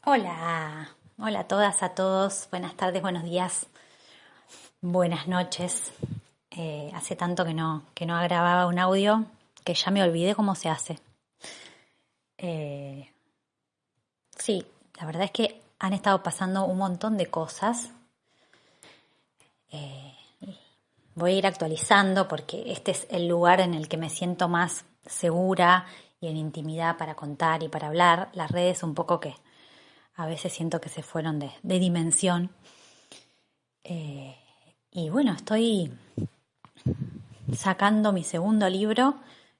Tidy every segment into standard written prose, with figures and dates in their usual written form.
Hola, hola a todas, a todos. Buenas tardes, buenos días, buenas noches. Hace tanto que no grababa un audio que ya me olvidé cómo se hace. Eh, sí, la verdad es que han estado pasando un montón de cosas. Voy a ir actualizando porque este es el lugar en el que me siento más segura y en intimidad para contar y para hablar. Las redes un poco que a veces siento que se fueron de dimensión. Y bueno, estoy sacando mi segundo libro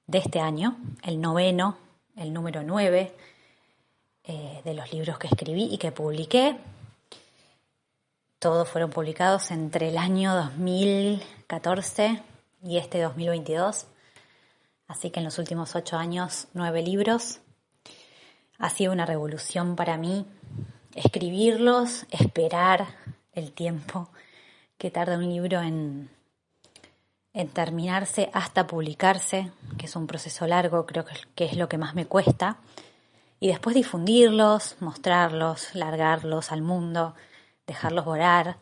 de este año, el noveno, el número 9 de los libros que escribí y que publiqué. Todos fueron publicados entre el año 2014 y este 2022. Así que en los últimos 8 años, 9 libros. Ha sido una revolución para mí escribirlos, esperar el tiempo que tarda un libro en terminarse hasta publicarse, que es un proceso largo, creo que es lo que más me cuesta, y después difundirlos, mostrarlos, largarlos al mundo, dejarlos volar,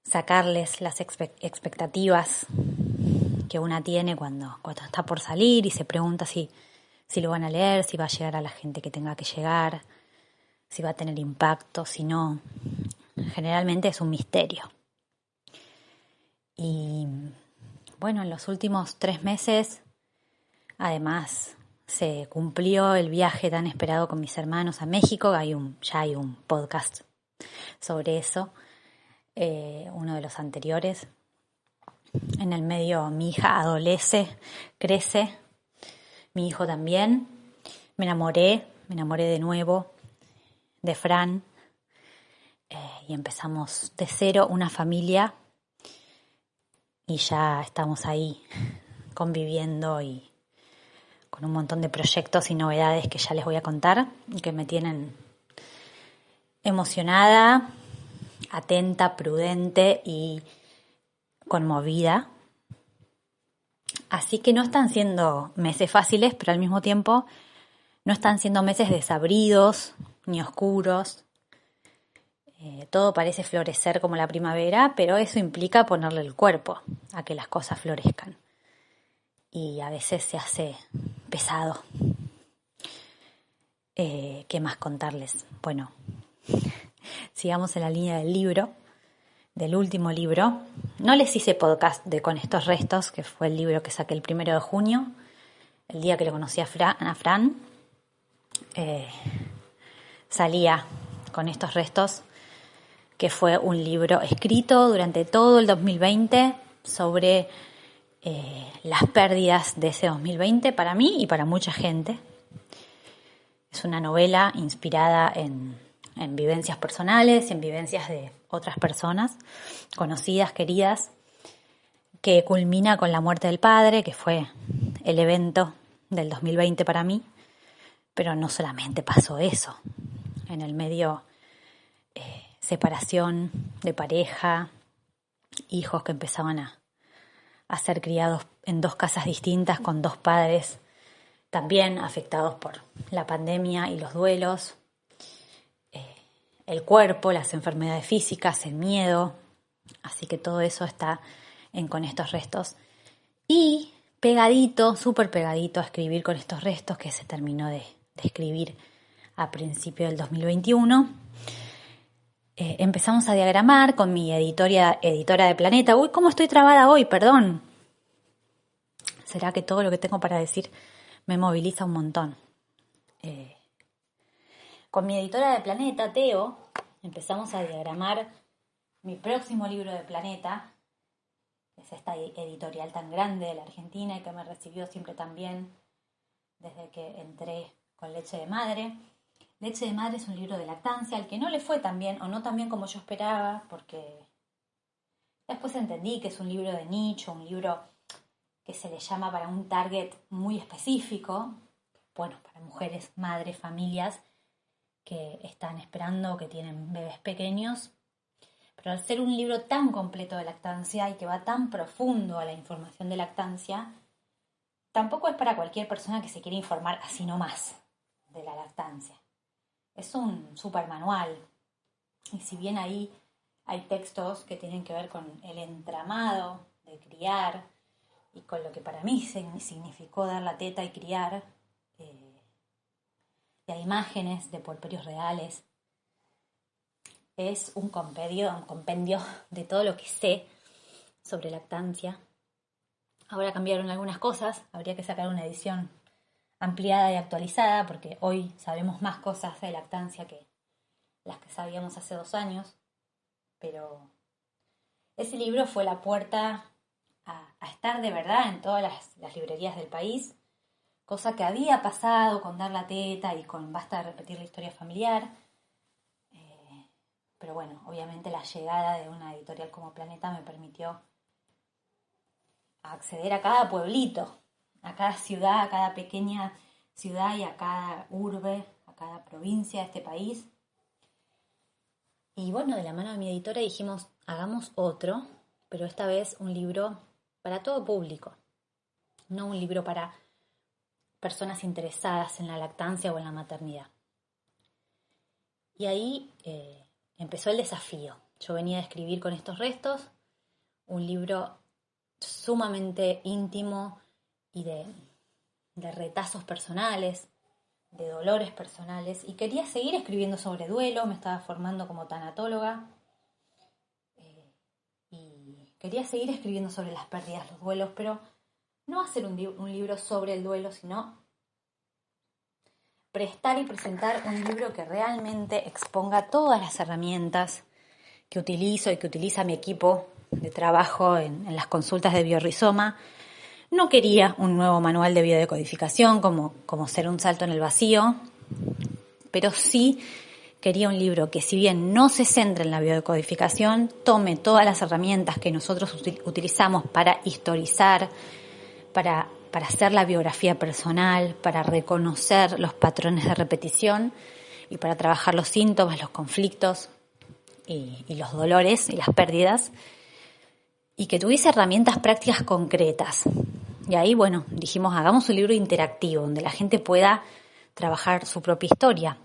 sacarles las expectativas que una tiene cuando está por salir y se pregunta si lo van a leer, si va a llegar a la gente que tenga que llegar, si va a tener impacto, si no. Generalmente es un misterio. Y bueno, en los últimos 3 meses, además, se cumplió el viaje tan esperado con mis hermanos a México. Ya hay un podcast sobre eso, uno de los anteriores. En el medio mi hija adolece, crece, mi hijo también. Me enamoré de nuevo de Fran y empezamos de cero una familia y ya estamos ahí conviviendo y con un montón de proyectos y novedades que ya les voy a contar y que me tienen emocionada, atenta, prudente y conmovida. Así que no están siendo meses fáciles, pero al mismo tiempo no están siendo meses desabridos ni oscuros. Todo parece florecer como la primavera, pero eso implica ponerle el cuerpo a que las cosas florezcan. Y a veces se hace pesado. ¿Qué más contarles? Bueno, sigamos en la línea del libro, del último libro. No les hice podcast de Con estos restos, que fue el libro que saqué el 1 de junio, el día que lo conocí a Fran. Salía Con estos restos, que fue un libro escrito durante todo el 2020 sobre las pérdidas de ese 2020 para mí y para mucha gente. Es una novela inspirada en vivencias personales, en vivencias de otras personas, conocidas, queridas, que culmina con la muerte del padre, que fue el evento del 2020 para mí. Pero no solamente pasó eso. En el medio, separación de pareja, hijos que empezaban a ser criados en 2 casas distintas con 2 padres también afectados por la pandemia y los duelos, el cuerpo, las enfermedades físicas, el miedo. Así que todo eso está en Con estos restos. Y pegadito, súper pegadito a escribir Con estos restos, que se terminó de escribir a principio del 2021. Empezamos a diagramar con mi editora de Planeta. Uy, ¿cómo estoy trabada hoy? Perdón. ¿Será que todo lo que tengo para decir me moviliza un montón? Con mi editora de Planeta, Teo, empezamos a diagramar mi próximo libro de Planeta. Es esta editorial tan grande de la Argentina y que me recibió siempre tan bien desde que entré con Leche de Madre. Leche de Madre es un libro de lactancia al que no le fue tan bien o no tan bien como yo esperaba, porque después entendí que es un libro de nicho, un libro que se le llama para un target muy específico, bueno, para mujeres, madres, familias que están esperando o que tienen bebés pequeños. Pero al ser un libro tan completo de lactancia y que va tan profundo a la información de lactancia, tampoco es para cualquier persona que se quiera informar así nomás de la lactancia. Es un super manual. Y si bien ahí hay textos que tienen que ver con el entramado de criar y con lo que para mí significó dar la teta y criar, y hay imágenes de puerperios reales, es un compendio de todo lo que sé sobre lactancia. Ahora cambiaron algunas cosas, habría que sacar una edición ampliada y actualizada porque hoy sabemos más cosas de lactancia que las que sabíamos hace 2 años, pero ese libro fue la puerta a estar de verdad en todas las librerías del país, cosa que había pasado con Dar la Teta y con Basta de repetir la historia familiar. Pero bueno, obviamente la llegada de una editorial como Planeta me permitió acceder a cada pueblito, a cada ciudad, a cada pequeña ciudad y a cada urbe, a cada provincia de este país. Y bueno, de la mano de mi editora dijimos, hagamos otro, pero esta vez un libro para todo público, no un libro para personas interesadas en la lactancia o en la maternidad. Y ahí empezó el desafío. Yo venía a escribir con estos restos un libro sumamente íntimo y de retazos personales, de dolores personales, y quería seguir escribiendo sobre duelo. Me estaba formando como tanatóloga y quería seguir escribiendo sobre las pérdidas, los duelos, pero no hacer un libro sobre el duelo, sino prestar y presentar un libro que realmente exponga todas las herramientas que utilizo y que utiliza mi equipo de trabajo en las consultas de biorrizoma. No quería un nuevo manual de biodecodificación como ser un salto en el vacío, pero sí quería un libro que, si bien no se centra en la biodecodificación, tome todas las herramientas que nosotros utilizamos para historizar, para hacer la biografía personal, para reconocer los patrones de repetición y para trabajar los síntomas, los conflictos y los dolores y las pérdidas, y que tuviese herramientas prácticas concretas. Y ahí, bueno, dijimos, hagamos un libro interactivo donde la gente pueda trabajar su propia historia.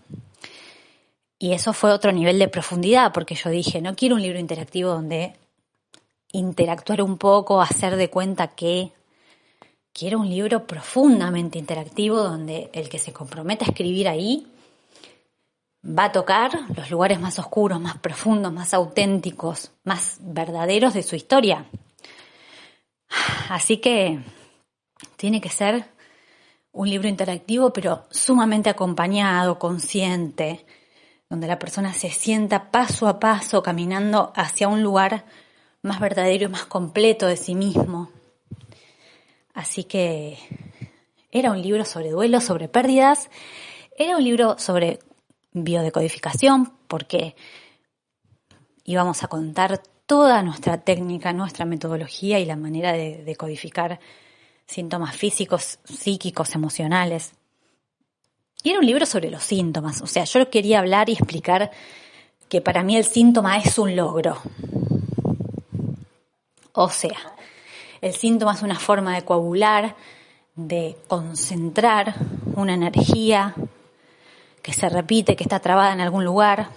Y eso fue otro nivel de profundidad, porque yo dije, no quiero un libro interactivo donde interactuar un poco, hacer de cuenta que... Quiero un libro profundamente interactivo donde el que se comprometa a escribir ahí va a tocar los lugares más oscuros, más profundos, más auténticos, más verdaderos de su historia. Así que tiene que ser un libro interactivo, pero sumamente acompañado, consciente, donde la persona se sienta paso a paso caminando hacia un lugar más verdadero y más completo de sí mismo. Así que era un libro sobre duelo, sobre pérdidas, era un libro sobre biodecodificación, porque íbamos a contar toda nuestra técnica, nuestra metodología y la manera de decodificar síntomas físicos, psíquicos, emocionales. Y era un libro sobre los síntomas, o sea, yo quería hablar y explicar que para mí el síntoma es un logro. O sea, el síntoma es una forma de coagular, de concentrar una energía que se repite, que está trabada en algún lugar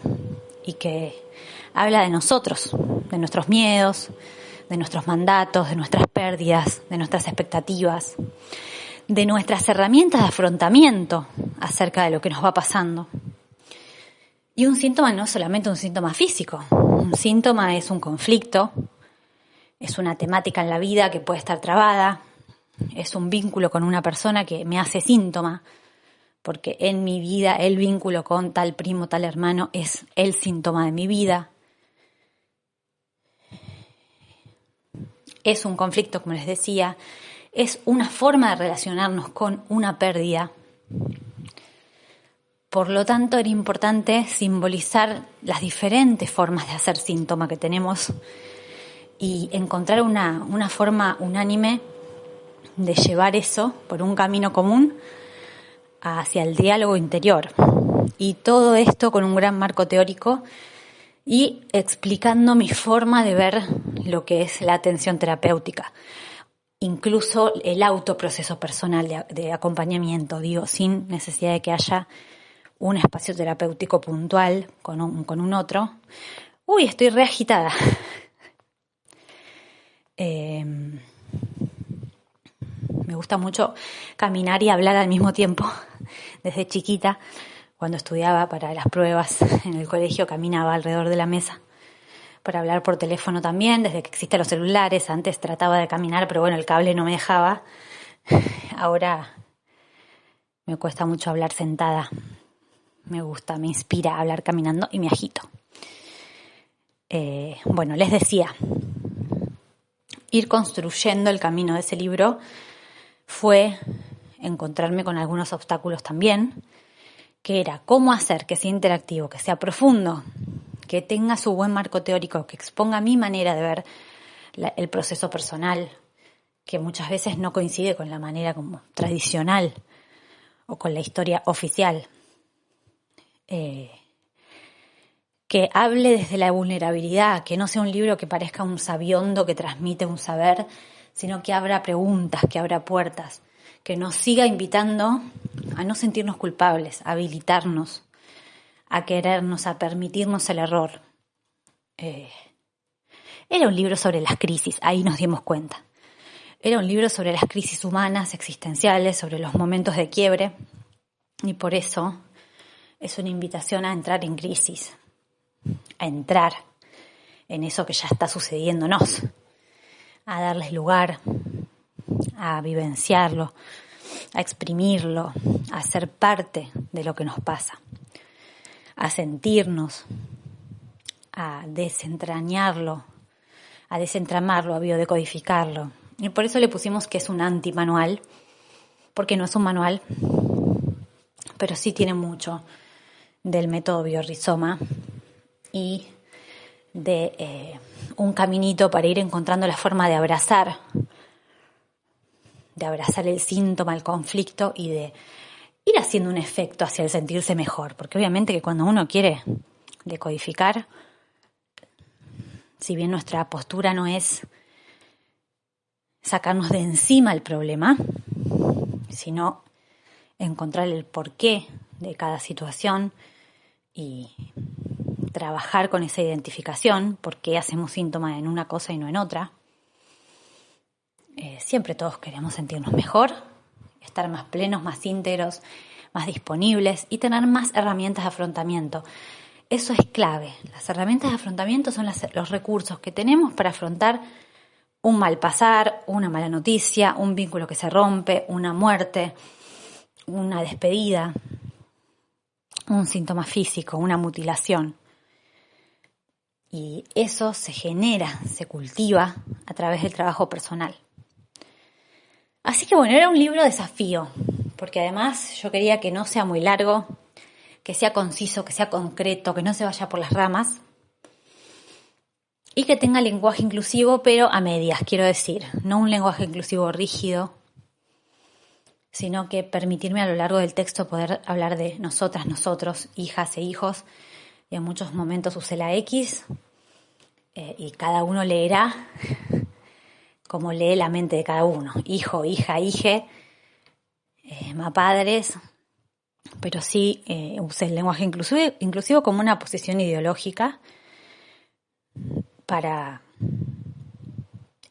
y que habla de nosotros, de nuestros miedos, de nuestros mandatos, de nuestras pérdidas, de nuestras expectativas, de nuestras herramientas de afrontamiento acerca de lo que nos va pasando. Y un síntoma no es solamente un síntoma físico, un síntoma es un conflicto, es una temática en la vida que puede estar trabada, es un vínculo con una persona que me hace síntoma, porque en mi vida el vínculo con tal primo, tal hermano es el síntoma de mi vida. Es un conflicto, como les decía, es una forma de relacionarnos con una pérdida. Por lo tanto, era importante simbolizar las diferentes formas de hacer síntoma que tenemos y encontrar una forma unánime de llevar eso por un camino común hacia el diálogo interior. Y todo esto con un gran marco teórico y explicando mi forma de ver lo que es la atención terapéutica. Incluso el autoproceso personal de acompañamiento, sin necesidad de que haya un espacio terapéutico puntual con un otro. Uy, estoy re agitada. Me gusta mucho caminar y hablar al mismo tiempo. Desde chiquita, cuando estudiaba para las pruebas en el colegio, caminaba alrededor de la mesa para hablar por teléfono también, desde que existen los celulares. Antes trataba de caminar, pero bueno, el cable no me dejaba. Ahora me cuesta mucho hablar sentada. Me gusta, me inspira hablar caminando y me agito. Bueno, les decía, ir construyendo el camino de ese libro fue encontrarme con algunos obstáculos también, que era cómo hacer que sea interactivo, que sea profundo, que tenga su buen marco teórico, que exponga mi manera de ver el proceso personal, que muchas veces no coincide con la manera como tradicional o con la historia oficial. Que hable desde la vulnerabilidad, que no sea un libro que parezca un sabiondo que transmite un saber, sino que abra preguntas, que abra puertas, que nos siga invitando a no sentirnos culpables, a habilitarnos, a querernos, a permitirnos el error. Era un libro sobre las crisis, ahí nos dimos cuenta. Era un libro sobre las crisis humanas, existenciales, sobre los momentos de quiebre, y por eso es una invitación a entrar en crisis, a entrar en eso que ya está sucediéndonos, a darles lugar, a vivenciarlo, a exprimirlo, a ser parte de lo que nos pasa, a sentirnos, a desentrañarlo, a desentramarlo, a biodecodificarlo. Y por eso le pusimos que es un antimanual, porque no es un manual, pero sí tiene mucho del método Biorrizoma y de un caminito para ir encontrando la forma de abrazar el síntoma, el conflicto, y de ir haciendo un efecto hacia el sentirse mejor. Porque obviamente que cuando uno quiere decodificar, si bien nuestra postura no es sacarnos de encima el problema, sino encontrar el porqué de cada situación y trabajar con esa identificación, por qué hacemos síntomas en una cosa y no en otra. Siempre todos queremos sentirnos mejor, estar más plenos, más íntegros, más disponibles y tener más herramientas de afrontamiento. Eso es clave. Las herramientas de afrontamiento son los recursos que tenemos para afrontar un mal pasar, una mala noticia, un vínculo que se rompe, una muerte, una despedida, un síntoma físico, una mutilación. Y eso se genera, se cultiva a través del trabajo personal. Así que bueno, era un libro desafío, porque además yo quería que no sea muy largo, que sea conciso, que sea concreto, que no se vaya por las ramas y que tenga lenguaje inclusivo, pero a medias, quiero decir, no un lenguaje inclusivo rígido, sino que permitirme a lo largo del texto poder hablar de nosotras, nosotros, hijas e hijos, y en muchos momentos usé la X, y cada uno leerá como lee la mente de cada uno, hijo, hija, hije, padres, pero sí usé el lenguaje inclusivo como una posición ideológica para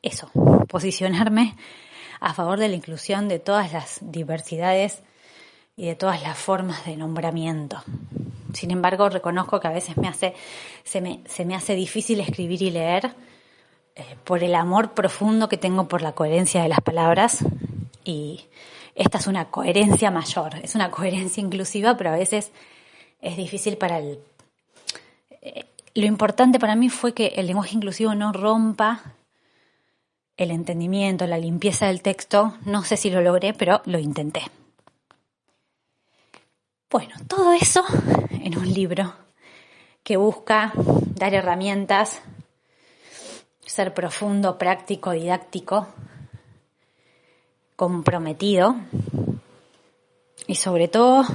eso, posicionarme a favor de la inclusión de todas las diversidades y de todas las formas de nombramiento. Sin embargo, reconozco que a veces se me hace difícil escribir y leer por el amor profundo que tengo por la coherencia de las palabras, y esta es una coherencia mayor, es una coherencia inclusiva, pero a veces es difícil para lo importante para mí fue que el lenguaje inclusivo no rompa el entendimiento, la limpieza del texto. No sé si lo logré, pero lo intenté. Bueno, todo eso en un libro que busca dar herramientas, ser profundo, práctico, didáctico, comprometido y sobre todo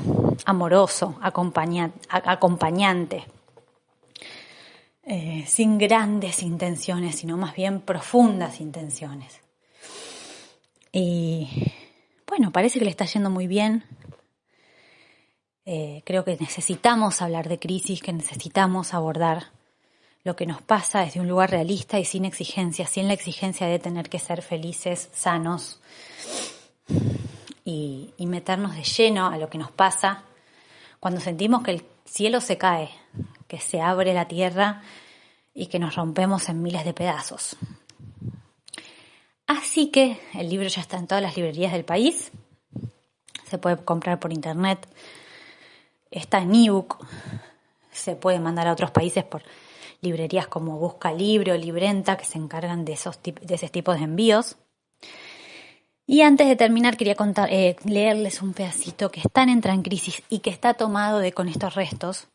amoroso, acompañante, sin grandes intenciones, sino más bien profundas intenciones. Y bueno, parece que le está yendo muy bien. Creo que necesitamos hablar de crisis, que necesitamos abordar lo que nos pasa desde un lugar realista y sin exigencia, sin la exigencia de tener que ser felices, sanos y meternos de lleno a lo que nos pasa cuando sentimos que el cielo se cae, que se abre la tierra y que nos rompemos en miles de pedazos. Así que el libro ya está en todas las librerías del país, se puede comprar por internet, está en ebook, se puede mandar a otros países por librerías como Busca Libre o Librenta, que se encargan de ese tipo de envíos. Y antes de terminar quería leerles un pedacito que está en Entra en Crisis y que está tomado de Con estos restos,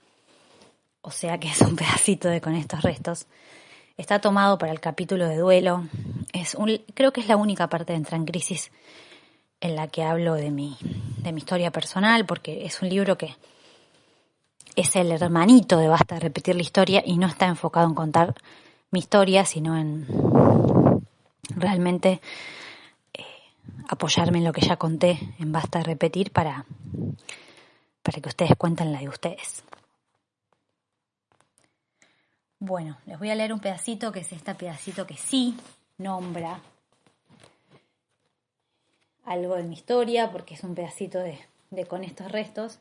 o sea que es un pedacito de Con estos restos. Está tomado para el capítulo de duelo. Creo que es la única parte de Entra en Crisis en la que hablo de mi historia personal, porque es un libro que es el hermanito de Basta de repetir la historia y no está enfocado en contar mi historia, sino en realmente apoyarme en lo que ya conté en Basta de repetir para que ustedes cuenten la de ustedes. Bueno, les voy a leer un pedacito que es este pedacito que sí nombra algo de mi historia, porque es un pedacito de Con estos restos,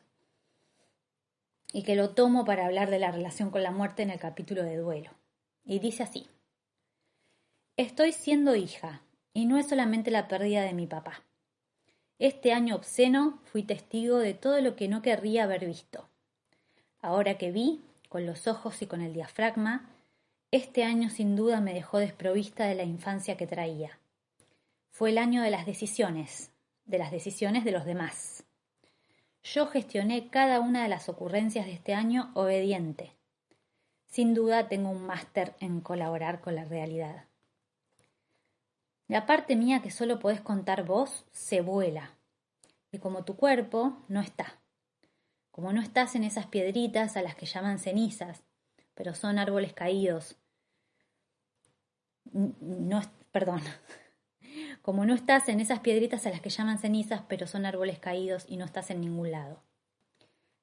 y que lo tomo para hablar de la relación con la muerte en el capítulo de duelo. Y dice así: estoy siendo hija, y no es solamente la pérdida de mi papá. Este año obsceno fui testigo de todo lo que no querría haber visto. Ahora que vi, con los ojos y con el diafragma, este año sin duda me dejó desprovista de la infancia que traía. Fue el año de las decisiones de los demás. Yo gestioné cada una de las ocurrencias de este año obediente. Sin duda tengo un máster en colaborar con la realidad. La parte mía que solo podés contar vos se vuela. Y como tu cuerpo, no está. Como no estás en esas piedritas a las que llaman cenizas, pero son árboles caídos. Como no estás en esas piedritas a las que llaman cenizas, pero son árboles caídos y no estás en ningún lado.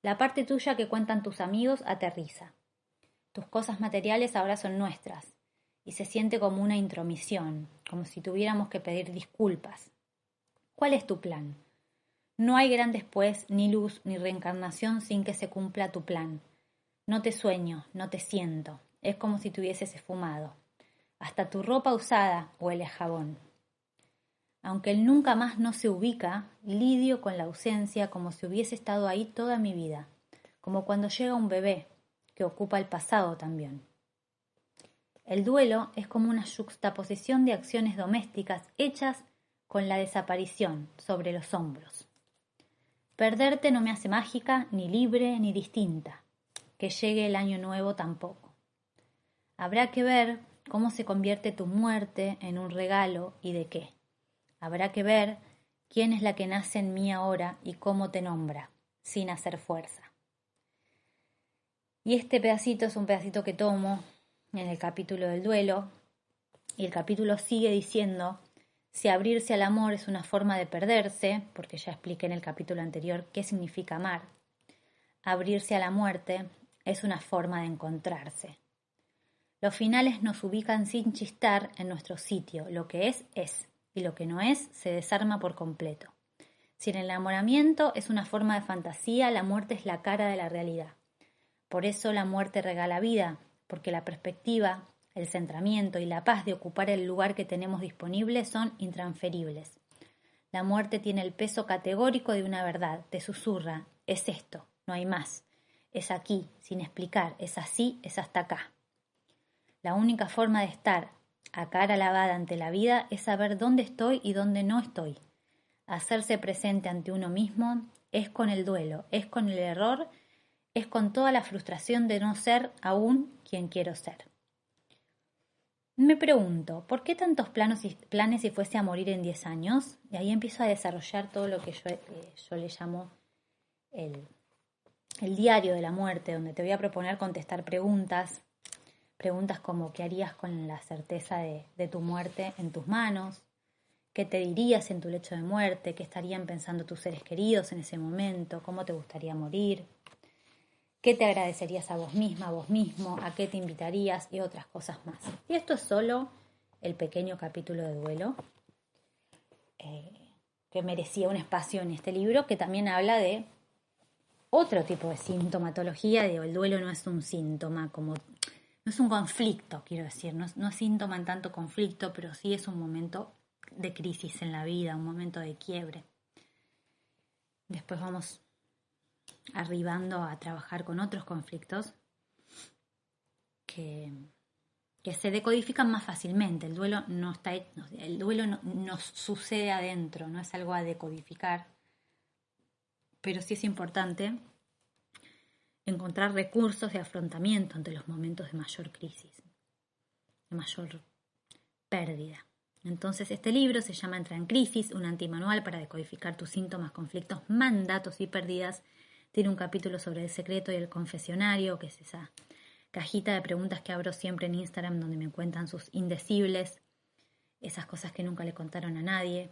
La parte tuya que cuentan tus amigos aterriza. Tus cosas materiales ahora son nuestras, y se siente como una intromisión, como si tuviéramos que pedir disculpas. ¿Cuál es tu plan? No hay gran después, ni luz, ni reencarnación sin que se cumpla tu plan. No te sueño, no te siento, es como si te hubieses esfumado. Hasta tu ropa usada huele a jabón. Aunque el nunca más no se ubica, lidio con la ausencia como si hubiese estado ahí toda mi vida, como cuando llega un bebé, que ocupa el pasado también. El duelo es como una yuxtaposición de acciones domésticas hechas con la desaparición sobre los hombros. Perderte no me hace mágica, ni libre, ni distinta. Que llegue el año nuevo tampoco. Habrá que ver cómo se convierte tu muerte en un regalo y de qué. Habrá que ver quién es la que nace en mí ahora y cómo te nombra, sin hacer fuerza. Y este pedacito es un pedacito que tomo en el capítulo del duelo, y el capítulo sigue diciendo: si abrirse al amor es una forma de perderse, porque ya expliqué en el capítulo anterior qué significa amar, abrirse a la muerte es una forma de encontrarse. Los finales nos ubican sin chistar en nuestro sitio, lo que es, y lo que no es, se desarma por completo. Si el enamoramiento es una forma de fantasía, la muerte es la cara de la realidad. Por eso la muerte regala vida, porque la perspectiva, el centramiento y la paz de ocupar el lugar que tenemos disponible son intransferibles. La muerte tiene el peso categórico de una verdad, te susurra: es esto, no hay más. Es aquí, sin explicar, es así, es hasta acá. La única forma de estar a cara lavada ante la vida es saber dónde estoy y dónde no estoy. Hacerse presente ante uno mismo es con el duelo, es con el error, es con toda la frustración de no ser aún quien quiero ser. Me pregunto, ¿por qué tantos planes si fuese a morir en 10 años? Y ahí empiezo a desarrollar todo lo que yo le llamo el diario de la muerte, donde te voy a proponer contestar preguntas como ¿qué harías con la certeza de tu muerte en tus manos? ¿Qué te dirías en tu lecho de muerte? ¿Qué estarían pensando tus seres queridos en ese momento? ¿Cómo te gustaría morir? ¿Qué te agradecerías a vos misma, a vos mismo? ¿A qué te invitarías? Y otras cosas más. Y esto es solo el pequeño capítulo de duelo que merecía un espacio en este libro, que también habla de otro tipo de sintomatología. Digo, el duelo no es un síntoma, no es un conflicto, quiero decir, no es síntoma en tanto conflicto, pero sí es un momento de crisis en la vida, un momento de quiebre. Después vamos arribando a trabajar con otros conflictos que se decodifican más fácilmente. El duelo nos sucede adentro, no es algo a decodificar, pero sí es importante encontrar recursos de afrontamiento ante los momentos de mayor crisis, de mayor pérdida. Entonces este libro se llama Entra en Crisis, un antimanual para decodificar tus síntomas, conflictos, mandatos y pérdidas. Tiene un capítulo sobre el secreto y el confesionario, que es esa cajita de preguntas que abro siempre en Instagram, donde me cuentan sus indecibles, esas cosas que nunca le contaron a nadie.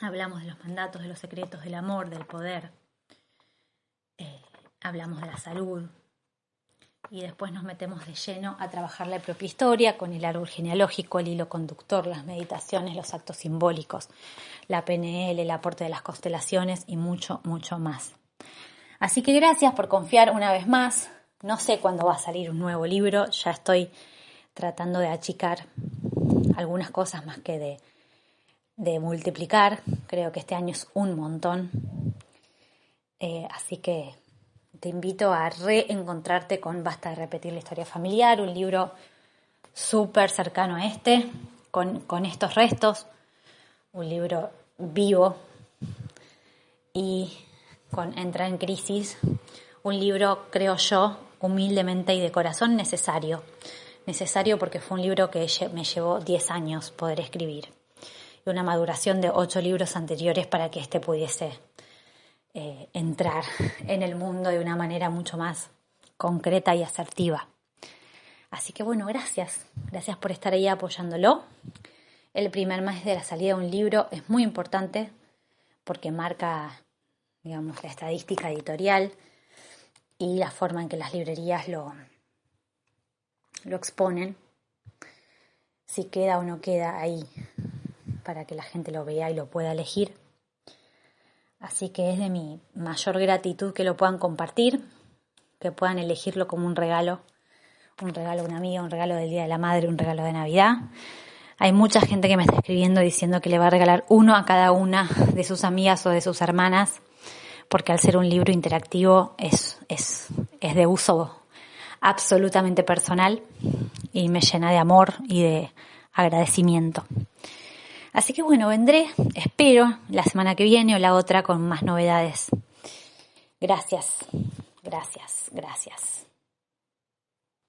Hablamos de los mandatos, de los secretos, del amor, del poder. Hablamos de la salud. Y después nos metemos de lleno a trabajar la propia historia con el árbol genealógico, el hilo conductor, las meditaciones, los actos simbólicos, la PNL, el aporte de las constelaciones y mucho, mucho más. Así que gracias por confiar una vez más. No sé cuándo va a salir un nuevo libro, ya estoy tratando de achicar algunas cosas más que de multiplicar. Creo que este año es un montón. Así que te invito a reencontrarte con Basta de repetir la historia familiar, un libro súper cercano a este, con estos restos, un libro vivo y con Entra en Crisis, un libro, creo yo, humildemente y de corazón necesario porque fue un libro que me llevó 10 años poder escribir y una maduración de 8 libros anteriores para que este pudiese entrar en el mundo de una manera mucho más concreta y asertiva. Así que bueno, gracias por estar ahí apoyándolo. El primer mes de la salida de un libro es muy importante porque marca, digamos, la estadística editorial y la forma en que las librerías lo exponen, si queda o no queda ahí para que la gente lo vea y lo pueda elegir. Así que es de mi mayor gratitud que lo puedan compartir, que puedan elegirlo como un regalo a una amiga, un regalo del Día de la Madre, un regalo de Navidad. Hay mucha gente que me está escribiendo diciendo que le va a regalar uno a cada una de sus amigas o de sus hermanas, porque al ser un libro interactivo es de uso absolutamente personal y me llena de amor y de agradecimiento. Así que bueno, vendré, espero, la semana que viene o la otra con más novedades. Gracias.